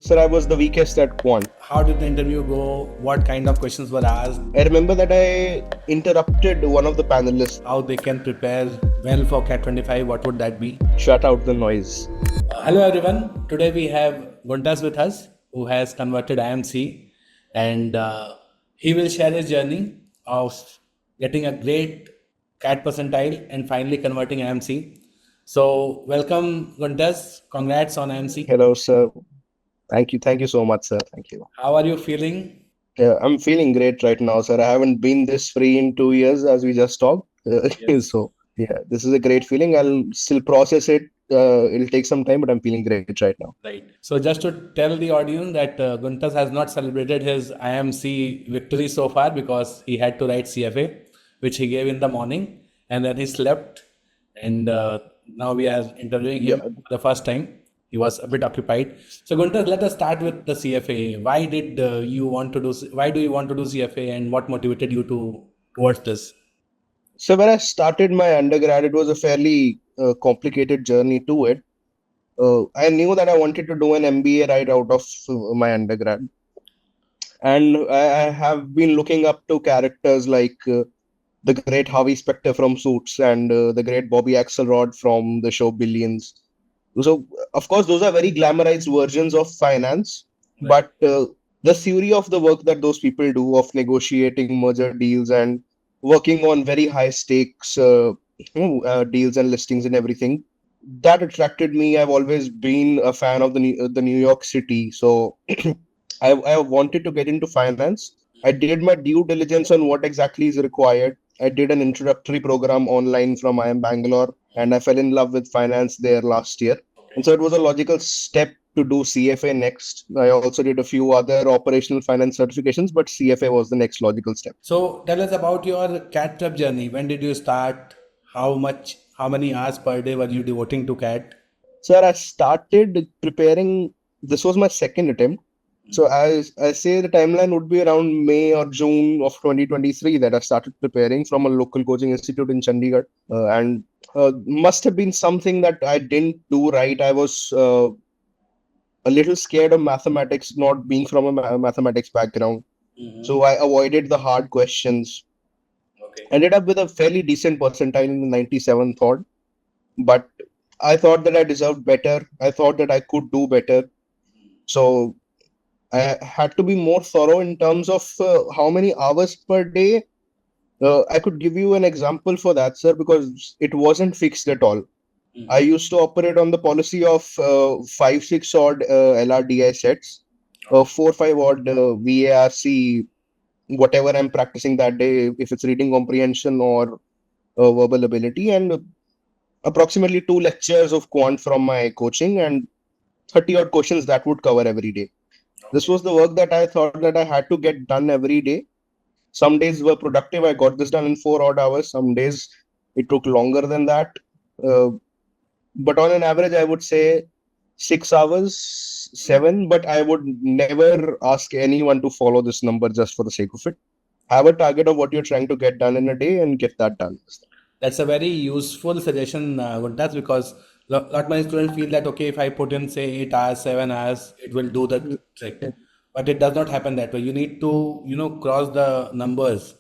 Sir, I was the weakest at quant. How did the interview go? What kind of questions were asked? I remember that I interrupted one of the panelists. How they can prepare well for CAT 25? What would that be? Shut out the noise. Hello everyone. Today we have Guntas with us, who has converted IIMC, and he will share his journey of getting a great CAT percentile and finally converting IIMC. So welcome Guntas. Congrats on IIMC. Hello, sir. Thank you. Thank you so much, sir. Thank you. How are you feeling? I'm feeling great right now, sir. I haven't been this free in 2 years, as we just talked. Yes. So, yeah, this is a great feeling. I'll still process it. It'll take some time, but I'm feeling great right now. Right. So just to tell the audience that Guntas has not celebrated his IIMC victory so far because he had to write CFA, which he gave in the morning, and then he slept. And now we are interviewing him the first time. He was a bit occupied. So Guntas, let us start with the CFA. Why did you want to do? Why do you want to do CFA, and what motivated you towards this? So when I started my undergrad, it was a fairly complicated journey to it. I knew that I wanted to do an MBA right out of my undergrad. And I have been looking up to characters like the great Harvey Specter from Suits and the great Bobby Axelrod from the show Billions. So, of course, those are very glamorized versions of finance, but the theory of the work that those people do of negotiating merger deals and working on very high stakes deals and listings and everything, that attracted me. I've always been a fan of the New York City, so I wanted to get into finance. I did my due diligence on what exactly is required. I did an introductory program online from IIM Bangalore, and I fell in love with finance there last year. And so it was a logical step to do CFA next. I also did a few other operational finance certifications, but CFA was the next logical step. So tell us about your CAT prep journey. When did you start? How many hours per day were you devoting to CAT? Sir, I started preparing. This was my second attempt. So I say the timeline would be around May or June of 2023 that I started preparing from a local coaching institute in Chandigarh. And must have been something that I didn't do right. I was a little scared of mathematics, not being from a mathematics background. So I avoided the hard questions. Okay. Ended up with a fairly decent percentile in the 97th odd. But I thought that I deserved better. I thought that I could do better. So I had to be more thorough in terms of how many hours per day. I could give you an example for that, sir, because it wasn't fixed at all. I used to operate on the policy of 5-6 odd LRDI sets, 4-5 odd VARC, whatever I'm practicing that day, if it's reading comprehension or verbal ability, and approximately 2 lectures of quant from my coaching and 30 odd questions that would cover every day. This was the work that I thought that I had to get done every day. Some days were productive. I got this done in 4 odd hours. Some days it took longer than that. But on an average, I would say 6 hours, 7. But I would never ask anyone to follow this number just for the sake of it. Have a target of what you're trying to get done in a day and get that done. That's a very useful suggestion, Guntas, because lot many students feel that, okay, if I put in say 8 hours, 7 hours, it will do the trick. But it does not happen that way. You need to, cross the numbers.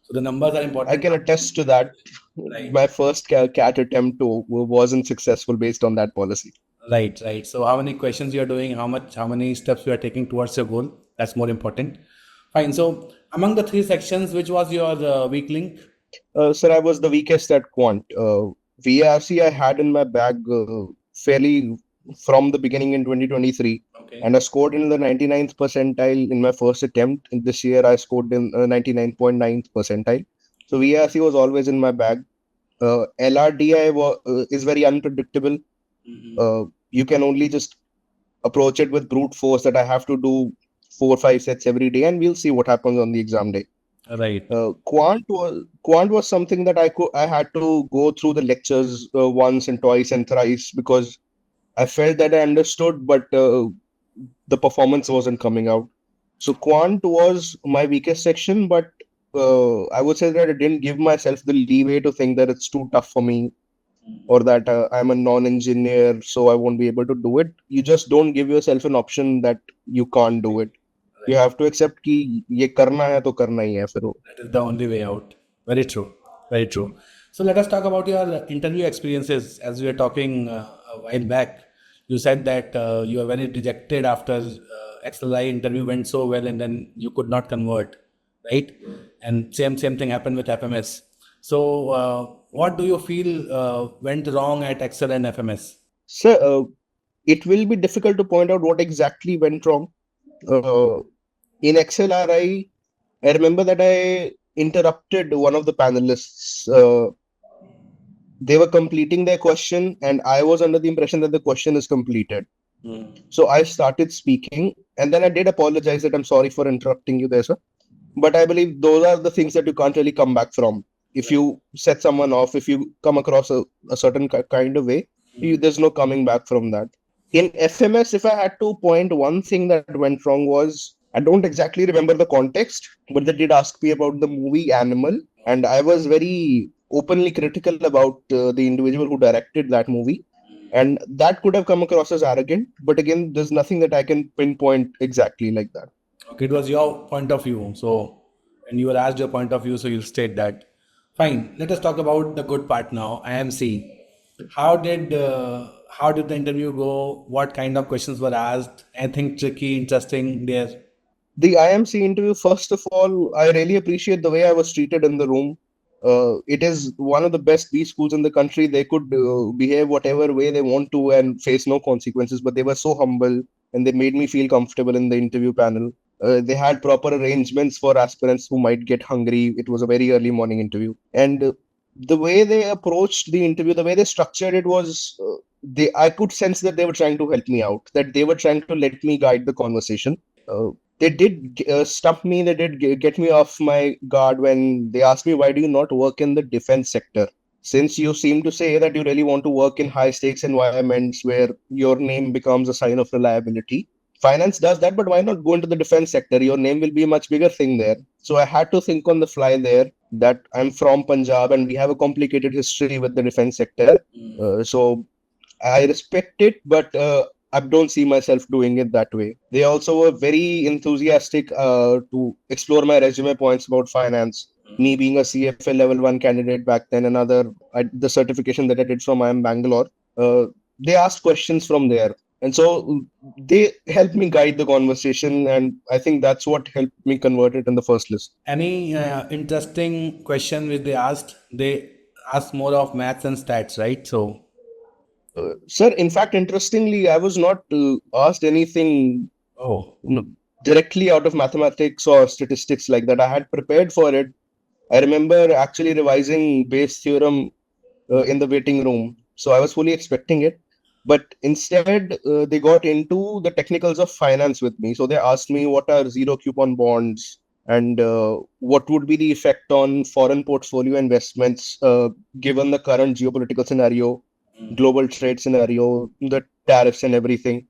So the numbers are important. I can attest to that. Right. My first CAT attempt wasn't successful based on that policy. Right. So how many questions you are doing, how many steps you are taking towards your goal, that's more important. Fine. So among the 3 sections, which was your weak link? Sir, I was the weakest at quant. VARC I had in my bag fairly from the beginning in 2023. Okay. And I scored in the 99th percentile in my first attempt. In this year, I scored in 99.9th percentile. So VARC was always in my bag. LRDI is very unpredictable. You can only just approach it with brute force that I have to do 4 or 5 sets every day, and we'll see what happens on the exam day. Right. Quant was something that I had to go through the lectures once and twice and thrice because I felt that I understood, but the performance wasn't coming out. So quant was my weakest section, but I would say that I didn't give myself the leeway to think that it's too tough for me. or that I'm a non-engineer, so I won't be able to do it. You just don't give yourself an option that you can't do it. You Right. have to accept कि ये करना है तो करना ही है फिर वो. That is the only way out. Very true. Very true. So let us talk about your interview experiences. As we were talking a while back, you said that you were very dejected after XLRI interview went so well, and then you could not convert, right? And same thing happened with FMS. So what do you feel went wrong at XL and FMS? So it will be difficult to point out what exactly went wrong. In XLRI, I remember that I interrupted one of the panelists. They were completing their question, and I was under the impression that the question is completed. So I started speaking, and then I did apologize that I'm sorry for interrupting you there, sir. But I believe those are the things that you can't really come back from. If you set someone off, if you come across a certain kind of way, there's no coming back from that. In FMS, if I had to point one thing that went wrong was, I don't exactly remember the context, but they did ask me about the movie Animal, and I was very openly critical about the individual who directed that movie. And that could have come across as arrogant, but again, there's nothing that I can pinpoint exactly like that. Okay, it was your point of view. So, and you were asked your point of view, so you'll state that. Fine. Let us talk about the good part now. IMC. How did the interview go? What kind of questions were asked? Anything tricky, interesting there? The IIMC interview, first of all, I really appreciate the way I was treated in the room. It is one of the best B schools in the country. They could behave whatever way they want to and face no consequences, but they were so humble and they made me feel comfortable in the interview panel. They had proper arrangements for aspirants who might get hungry. It was a very early morning interview. And the way they approached the interview, the way they structured it was, I could sense that they were trying to help me out, that they were trying to let me guide the conversation. They did stump me. They did get me off my guard when they asked me, why do you not work in the defense sector? Since you seem to say that you really want to work in high stakes environments where your name becomes a sign of reliability, finance does that, but why not go into the defense sector? Your name will be a much bigger thing there. So I had to think on the fly there that I'm from Punjab and we have a complicated history with the defense sector. So I respect it, but I don't see myself doing it that way. They also were very enthusiastic to explore my resume points about finance. Me being a CFA level 1 candidate back then, the certification that I did from IIM Bangalore, they asked questions from there. And so they helped me guide the conversation. And I think that's what helped me convert it in the first list. Any interesting question which they asked? They asked more of maths and stats, right? So, Sir, in fact, interestingly, I was not asked anything oh, directly out of mathematics or statistics like that. I had prepared for it. I remember actually revising Bayes' theorem in the waiting room. So I was fully expecting it. But instead, they got into the technicals of finance with me. So they asked me what are zero coupon bonds and what would be the effect on foreign portfolio investments given the current geopolitical scenario, global trade scenario, the tariffs and everything.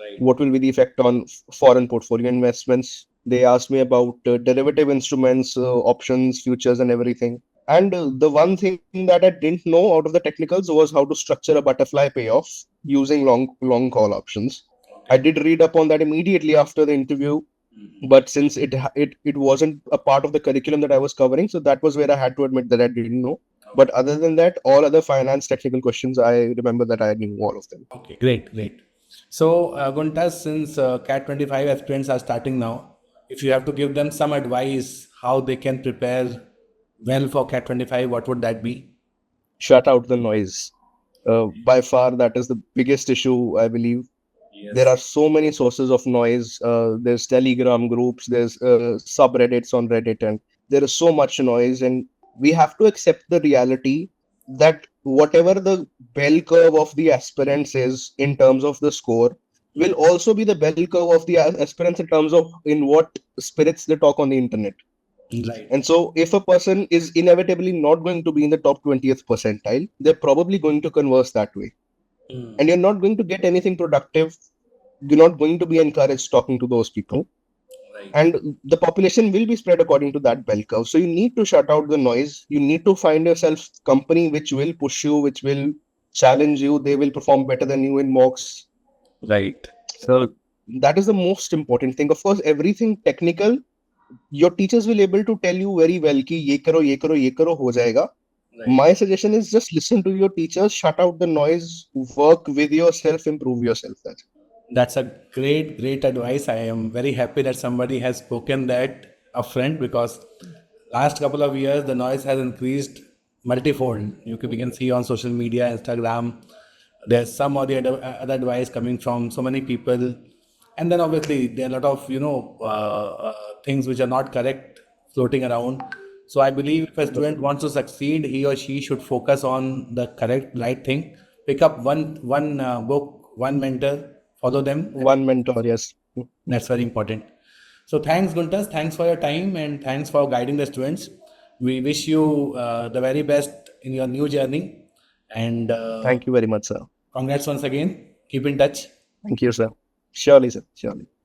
right. What will be the effect on foreign portfolio investments? They asked me about derivative instruments, options, futures, and everything. And the one thing that I didn't know out of the technicals was how to structure a butterfly payoff using long call options. I did read up on that immediately after the interview, but since it wasn't a part of the curriculum that I was covering, so that was where I had to admit that I didn't know. But other than that, all other finance technical questions, I remember that I knew all of them. Okay, great, great. So, Guntas, since CAT 25 aspirants are starting now, if you have to give them some advice how they can prepare well for CAT 25, what would that be? Shut out the noise. By far, that is the biggest issue, I believe. There are so many sources of noise. There's Telegram groups, there's subreddits on Reddit, and there is so much noise. And we have to accept the reality that whatever the bell curve of the aspirants is in terms of the score, will also be the bell curve of the aspirants in terms of in what spirits they talk on the internet. Right. And so, if a person is inevitably not going to be in the top 20th percentile, they're probably going to converse that way. And you're not going to get anything productive. You're not going to be encouraged talking to those people. Right. And the population will be spread according to that bell curve. So, you need to shut out the noise. You need to find yourself company which will push you, which will challenge you, they will perform better than you in mocks. Right. So, That is the most important thing. Of course, everything technical, your teachers will able to tell you very well कि ये करो ये करो ये करो हो जाएगा. right. My suggestion is just listen to your teachers, shut out the noise, work with yourself, improve yourself. That's a great, great advice. I am very happy that somebody has spoken that upfront because last couple of years the noise has increased multifold. We can see on social media, Instagram, there's some or the other advice coming from so many people, and then obviously there are a lot of things which are not correct floating around. So I believe if a student wants to succeed, he or she should focus on the correct right thing. Pick up one book, one mentor, follow them. One mentor, yes. That's very important. So thanks, Guntas. Thanks for your time and thanks for guiding the students. We wish you the very best in your new journey. And Thank you very much, sir. congrats once again. Keep in touch. Thank you, sir. Surely, sir. Surely.